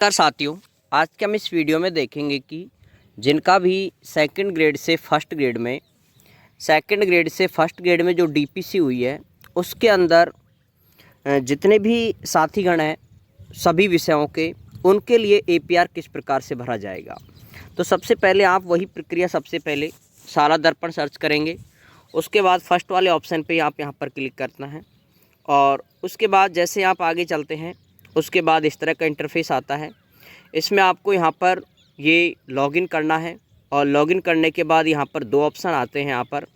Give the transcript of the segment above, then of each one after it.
नमस्कार साथियों, आज के हम इस वीडियो में देखेंगे कि जिनका भी सेकंड ग्रेड से फर्स्ट ग्रेड में जो डीपीसी हुई है उसके अंदर जितने भी साथीगण हैं सभी विषयों के उनके लिए एपीआर किस प्रकार से भरा जाएगा। तो सबसे पहले आप वही प्रक्रिया सबसे पहले सारा दर्पण सर्च करेंगे। उसके बाद फर्स्ट वाले ऑप्शन पे आप यहाँ पर क्लिक करना है और उसके बाद जैसे आप आगे चलते हैं उसके बाद इस तरह का इंटरफेस आता है। इसमें आपको यहाँ पर ये लॉगिन करना है और लॉगिन करने के बाद यहाँ पर दो ऑप्शन आते हैं। यहाँ पर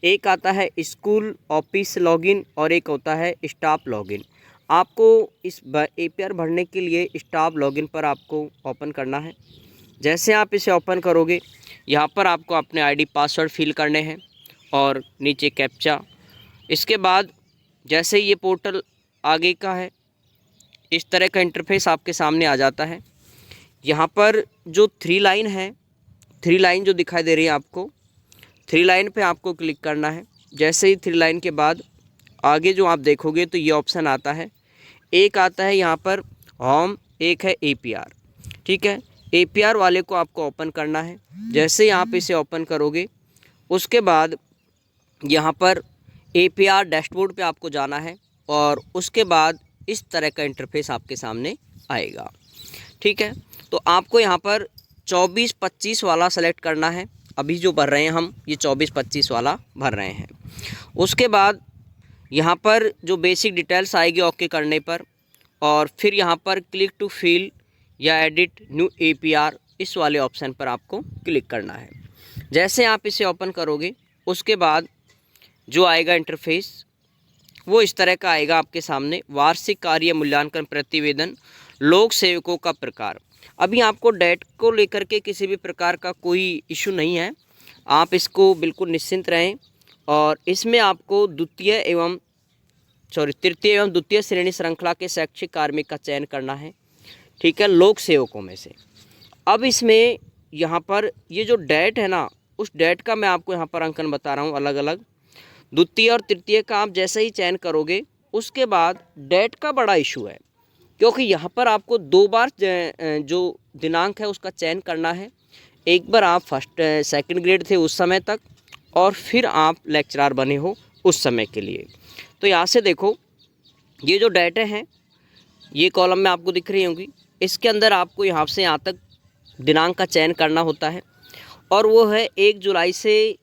एक आता है स्कूल ऑफिस लॉगिन और एक होता है स्टाफ लॉगिन। आपको इस एपीआर भरने के लिए स्टाफ लॉगिन पर आपको ओपन करना है। जैसे आप इसे ओपन करोगे यहाँ पर आपको अपने आईडी पासवर्ड फिल करने हैं और नीचे कैप्चा। इसके बाद जैसे ये पोर्टल आगे का है इस तरह का इंटरफेस आपके सामने आ जाता है। यहाँ पर जो थ्री लाइन जो दिखाई दे रही है आपको, थ्री लाइन पे आपको क्लिक करना है। जैसे ही थ्री लाइन के बाद आगे जो आप देखोगे तो ये ऑप्शन आता है। एक आता है यहाँ पर होम, एक है एपीआर। ठीक है, एपीआर वाले को आपको ओपन करना है। जैसे ही आप इसे ओपन करोगे उसके बाद यहाँ पर एपीआर डैशबोर्ड पे आपको जाना है और उसके बाद इस तरह का इंटरफेस आपके सामने आएगा। ठीक है, तो आपको यहाँ पर 24-25 वाला सेलेक्ट करना है। अभी जो भर रहे हैं हम ये 24-25 वाला भर रहे हैं। उसके बाद यहाँ पर जो बेसिक डिटेल्स आएगी ओके करने पर और फिर यहाँ पर क्लिक टू फिल या एडिट न्यू एपीआर इस वाले ऑप्शन पर आपको क्लिक करना है। जैसे आप इसे ओपन करोगे उसके बाद जो आएगा इंटरफेस वो इस तरह का आएगा आपके सामने। वार्षिक कार्य मूल्यांकन प्रतिवेदन, लोक सेवकों का प्रकार। अभी आपको डेट को लेकर के किसी भी प्रकार का कोई इशू नहीं है, आप इसको बिल्कुल निश्चिंत रहें। और इसमें आपको तृतीय एवं द्वितीय श्रेणी श्रृंखला के शैक्षिक कार्मिक का चयन करना है। ठीक है, लोक सेवकों में से। अब इसमें यहाँ पर ये जो डेट है ना, उस डेट का मैं आपको यहाँ पर अंकन बता रहा हूँ अलग अलग। द्वितीय और तृतीय का आप जैसे ही चयन करोगे उसके बाद डेट का बड़ा इशू है, क्योंकि यहाँ पर आपको दो बार जो दिनांक है उसका चयन करना है। एक बार आप सेकंड ग्रेड थे उस समय तक और फिर आप लेक्चरर बने हो उस समय के लिए। तो यहाँ से देखो ये जो डेटें हैं ये कॉलम में आपको दिख रही होंगी। इसके अंदर आपको यहाँ से यहाँ तक दिनांक का चयन करना होता है और वो है 1 जुलाई से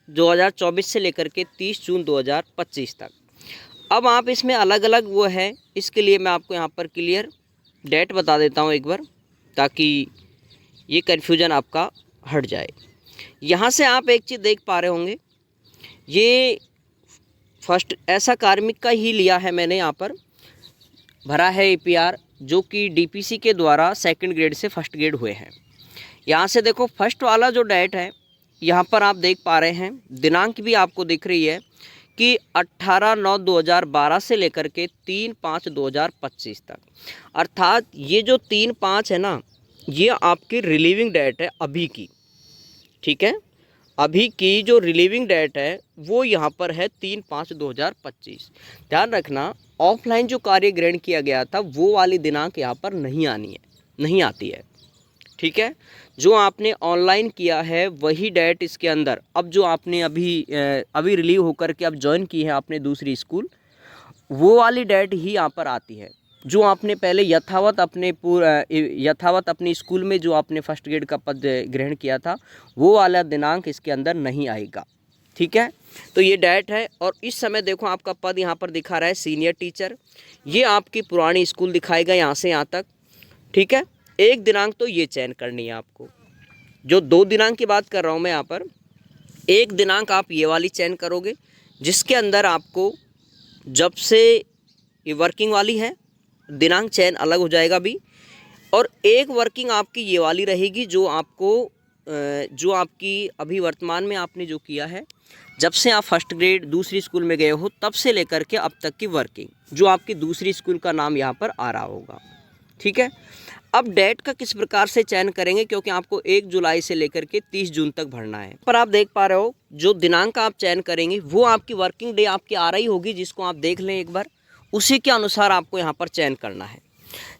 2024 से लेकर के 30 जून 2025 तक। अब आप इसमें अलग अलग वो है, इसके लिए मैं आपको यहाँ पर क्लियर डेट बता देता हूँ एक बार ताकि ये कन्फ्यूजन आपका हट जाए। यहाँ से आप एक चीज़ देख पा रहे होंगे, ये फर्स्ट ऐसा कार्मिक का ही लिया है मैंने, यहाँ पर भरा है एपीआर जो कि डीपीसी के द्वारा सेकंड ग्रेड से फर्स्ट ग्रेड हुए हैं। यहाँ से देखो फर्स्ट वाला जो डेट है यहाँ पर आप देख पा रहे हैं, दिनांक भी आपको दिख रही है कि 18/9/2012 से लेकर के 3/5/2025 तक। अर्थात ये जो 3/5 है ना, ये आपकी रिलीविंग डेट है अभी की। ठीक है, अभी की जो रिलीविंग डेट है वो यहाँ पर है 3/5/2025। ध्यान रखना, ऑफलाइन जो कार्य ग्रहण किया गया था वो वाली दिनांक यहाँ पर नहीं आती है। ठीक है, जो आपने ऑनलाइन किया है वही डेट इसके अंदर, अब जो आपने अभी रिलीव होकर के अब ज्वाइन की है आपने दूसरी स्कूल, वो वाली डेट ही यहाँ पर आती है। जो आपने पहले यथावत अपनी स्कूल में जो आपने फर्स्ट ग्रेड का पद ग्रहण किया था वो वाला दिनांक इसके अंदर नहीं आएगा। ठीक है, तो ये डेट है। और इस समय देखो आपका पद यहाँ पर दिखा रहा है सीनियर टीचर। ये आपकी पुरानी स्कूल दिखाएगा यहाँ से यहाँ तक। ठीक है, एक दिनांक तो ये चयन करनी है आपको। जो 2 दिनांक की बात कर रहा हूँ मैं यहाँ पर, एक दिनांक आप ये वाली चयन करोगे जिसके अंदर आपको जब से ये वर्किंग वाली है दिनांक चयन अलग हो जाएगा अभी, और एक वर्किंग आपकी ये वाली रहेगी जो आपकी अभी वर्तमान में आपने जो किया है जब से आप फर्स्ट ग्रेड दूसरी स्कूल में गए हो तब से लेकर के अब तक की वर्किंग, जो आपकी दूसरी स्कूल का नाम यहाँ पर आ रहा होगा। ठीक है, अब डेट का किस प्रकार से चयन करेंगे, क्योंकि आपको 1 जुलाई से लेकर के 30 जून तक भरना है। पर आप देख पा रहे हो जो दिनांक आप चयन करेंगे वो आपकी वर्किंग डे आपकी आ रही होगी, जिसको आप देख लें एक बार, उसी के अनुसार आपको यहाँ पर चयन करना है।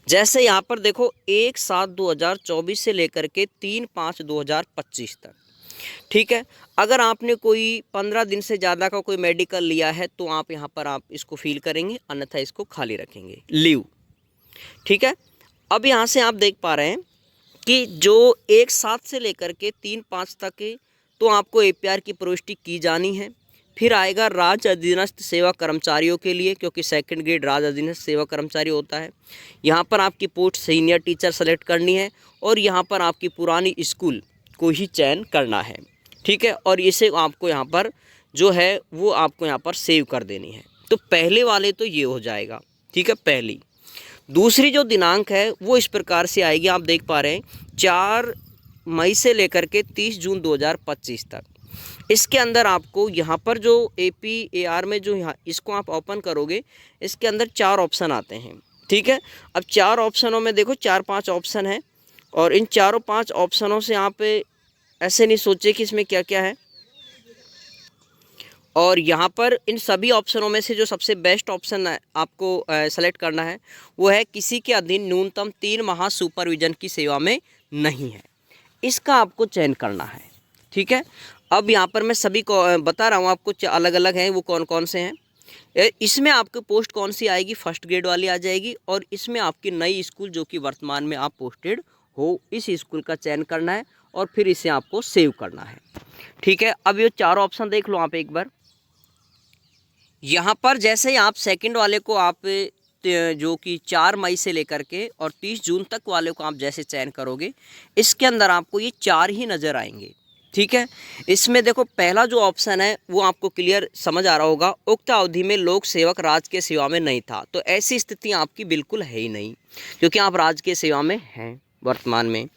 जैसे यहाँ पर देखो 1/7/2024 से लेकर के 3/5/2025 तक, ठीक है। अगर आपने कोई 15 दिन से ज़्यादा का कोई मेडिकल लिया है तो आप यहाँ पर आप इसको फिल करेंगे, अन्यथा इसको खाली रखेंगे, लीव, ठीक है। अब यहाँ से आप देख पा रहे हैं कि जो 1/7 से लेकर के 3/5 तक है तो आपको एपीआर की प्रविष्टि की जानी है। फिर आएगा राज्य अधीनस्थ सेवा कर्मचारियों के लिए, क्योंकि सेकंड ग्रेड राज्य अधीनस्थ सेवा कर्मचारी होता है। यहाँ पर आपकी पोस्ट सीनियर टीचर सेलेक्ट करनी है और यहाँ पर आपकी पुरानी स्कूल को ही चयन करना है, ठीक है। और इसे आपको यहाँ पर जो है वो आपको यहाँ पर सेव कर देनी है। तो पहले वाले तो ये हो जाएगा, ठीक है, पहली। दूसरी जो दिनांक है वो इस प्रकार से आएगी, आप देख पा रहे हैं 4 मई से लेकर के 30 जून 2025 तक। इसके अंदर आपको यहाँ पर जो APAR में जो यहाँ इसको आप ओपन करोगे, इसके अंदर 4 ऑप्शन आते हैं, ठीक है। अब 4 ऑप्शनों में देखो 4-5 ऑप्शन है और इन 4-5 ऑप्शनों से आप ऐसे नहीं सोचे कि इसमें क्या क्या है। और यहाँ पर इन सभी ऑप्शनों में से जो सबसे बेस्ट ऑप्शन है आपको सेलेक्ट करना है वो है किसी के अधीन न्यूनतम 3 माह सुपरविजन की सेवा में नहीं है, इसका आपको चयन करना है, ठीक है। अब यहाँ पर मैं सभी को बता रहा हूँ आपको, अलग अलग हैं वो कौन कौन से हैं। इसमें आपको पोस्ट कौन सी आएगी, फर्स्ट ग्रेड वाली आ जाएगी और इसमें आपकी नई स्कूल जो कि वर्तमान में आप पोस्टेड हो इस स्कूल का चयन करना है और फिर इसे आपको सेव करना है, ठीक है। अब ये 4 ऑप्शन देख लो आप एक बार। यहाँ पर जैसे ही आप सेकंड वाले को आप जो कि 4 मई से लेकर के और 30 जून तक वाले को आप जैसे चयन करोगे, इसके अंदर आपको ये 4 ही नज़र आएंगे, ठीक है। इसमें देखो पहला जो ऑप्शन है वो आपको क्लियर समझ आ रहा होगा, उक्त अवधि में लोक सेवक राज्य के सेवा में नहीं था। तो ऐसी स्थिति आपकी बिल्कुल है ही नहीं, क्योंकि आप राज्य के सेवा में हैं वर्तमान में।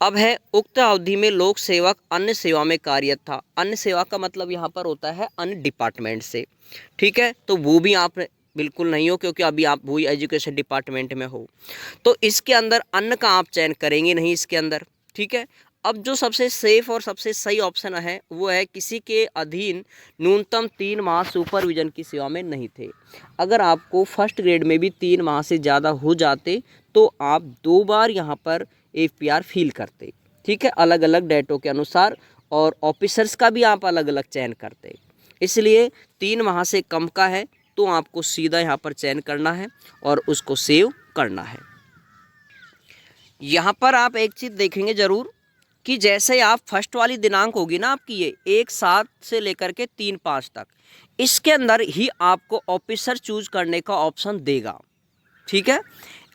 अब है उक्त अवधि में लोक सेवक अन्य सेवा में कार्यरत था। अन्य सेवा का मतलब यहाँ पर होता है अन्य डिपार्टमेंट से, ठीक है। तो वो भी आप बिल्कुल नहीं हो, क्योंकि अभी आप वही एजुकेशन डिपार्टमेंट में हो। तो इसके अंदर अन्य का आप चयन करेंगे नहीं इसके अंदर, ठीक है। अब जो सबसे सेफ और सबसे सही ऑप्शन है वो है किसी के अधीन न्यूनतम 3 माह सुपरविजन की सेवा में नहीं थे। अगर आपको फर्स्ट ग्रेड में भी 3 माह से ज़्यादा हो जाते तो आप 2 बार यहाँ पर APR फिल करते, ठीक है, अलग अलग डेटों के अनुसार, और ऑफिसर्स का भी आप अलग अलग चयन करते। इसलिए 3 माह से कम का है तो आपको सीधा यहाँ पर चयन करना है और उसको सेव करना है। यहाँ पर आप एक चीज़ देखेंगे ज़रूर कि जैसे आप फर्स्ट वाली दिनांक होगी ना आपकी, ये 1/7 से लेकर के 3/5 तक, इसके अंदर ही आपको ऑफिसर चूज करने का ऑप्शन देगा, ठीक है।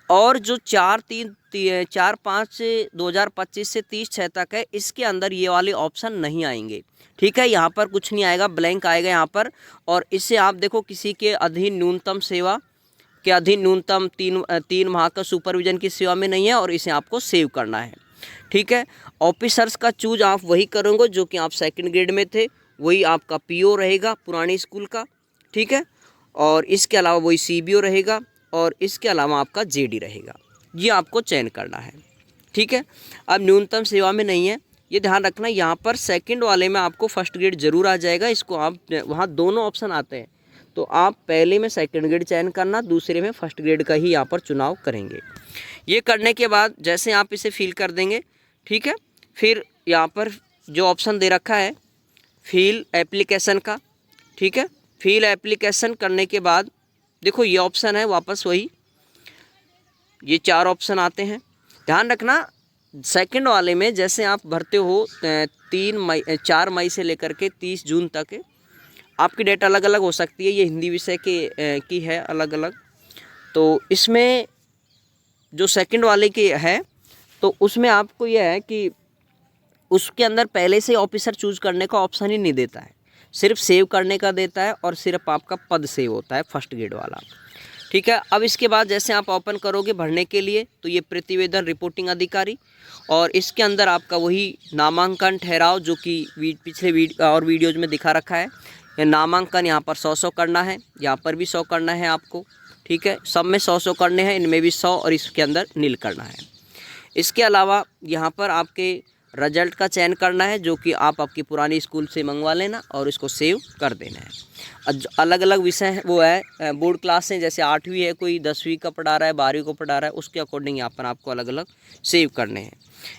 और जो 4/5/2025 से 30/6 तक है, इसके अंदर ये वाले ऑप्शन नहीं आएंगे, ठीक है। यहाँ पर कुछ नहीं आएगा, ब्लैंक आएगा यहाँ पर। और इससे आप देखो किसी के अधीन न्यूनतम सेवा के अधीन न्यूनतम 3 माह का सुपरविजन की सेवा में नहीं है और इसे आपको सेव करना है, ठीक है। ऑफिसर्स का चूज आप वही करोगे जो कि आप सेकंड ग्रेड में थे, वही आपका PO रहेगा पुरानी स्कूल का, ठीक है। और इसके अलावा वही CBO रहेगा और इसके अलावा आपका JD रहेगा, ये आपको चयन करना है, ठीक है। अब न्यूनतम सेवा में नहीं है, ये ध्यान रखना। यहाँ पर सेकंड वाले में आपको फर्स्ट ग्रेड जरूर आ जाएगा, इसको आप वहाँ दोनों ऑप्शन आते हैं तो आप पहले में सेकंड ग्रेड चयन करना, दूसरे में फर्स्ट ग्रेड का ही यहाँ पर चुनाव करेंगे। ये करने के बाद जैसे आप इसे फिल कर देंगे, ठीक है, फिर यहाँ पर जो ऑप्शन दे रखा है फिल एप्लीकेशन का, ठीक है। फिल एप्लीकेशन करने के बाद देखो ये ऑप्शन है वापस वही, ये 4 ऑप्शन आते हैं। ध्यान रखना सेकंड वाले में जैसे आप भरते हो 4 मई से लेकर के 30 जून तक, आपकी डेट अलग अलग हो सकती है, ये हिंदी विषय की है अलग अलग। तो इसमें जो सेकंड वाले की है तो उसमें आपको यह है कि उसके अंदर पहले से ऑफिसर चूज करने का ऑप्शन ही नहीं देता है, सिर्फ सेव करने का देता है और सिर्फ आपका पद सेव होता है फर्स्ट ग्रेड वाला, ठीक है। अब इसके बाद जैसे आप ओपन करोगे भरने के लिए तो ये प्रतिवेदन रिपोर्टिंग अधिकारी, और इसके अंदर आपका वही नामांकन ठहराव जो कि पिछले वीडियोज़ में दिखा रखा है। नामांकन यहाँ पर 100 करना है, यहाँ पर भी 100 करना है आपको, ठीक है। सब में 100 करने हैं, इनमें भी 100 और इसके अंदर नील करना है। इसके अलावा यहाँ पर आपके रिजल्ट का चयन करना है जो कि आप आपकी पुरानी स्कूल से मंगवा लेना और इसको सेव कर देना है। अलग अलग विषय है वो है बोर्ड क्लास हैं, जैसे 8वीं है, कोई 10वीं का पढ़ा रहा है, 12वीं को पढ़ा रहा है, उसके अकॉर्डिंग यहाँ पर आपको अलग अलग सेव करने हैं।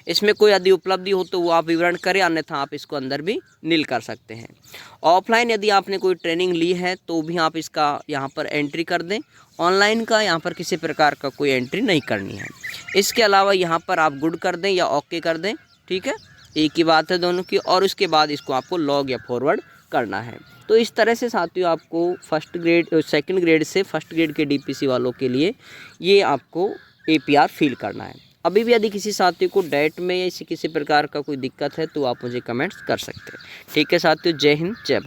इसमें कोई यदि उपलब्धि हो तो वो आप विवरण करें, अन्यथा आप इसको अंदर भी नील कर सकते हैं। ऑफलाइन यदि आपने कोई ट्रेनिंग ली है तो भी आप इसका यहाँ पर एंट्री कर दें। ऑनलाइन का यहाँ पर किसी प्रकार का कोई एंट्री नहीं करनी है। इसके अलावा यहाँ पर आप गुड कर दें या ओके कर दें, ठीक है, एक ही बात है दोनों की। और उसके बाद इसको आपको लॉग या फॉरवर्ड करना है। तो इस तरह से साथियों आपको सेकंड ग्रेड से फर्स्ट ग्रेड के डीपीसी वालों के लिए ये आपको एपीआर फिल करना है। अभी भी यदि किसी साथी को डेट में या किसी प्रकार का कोई दिक्कत है तो आप मुझे कमेंट्स कर सकते हैं। ठीक है साथियों, जय हिंद, जय भारत।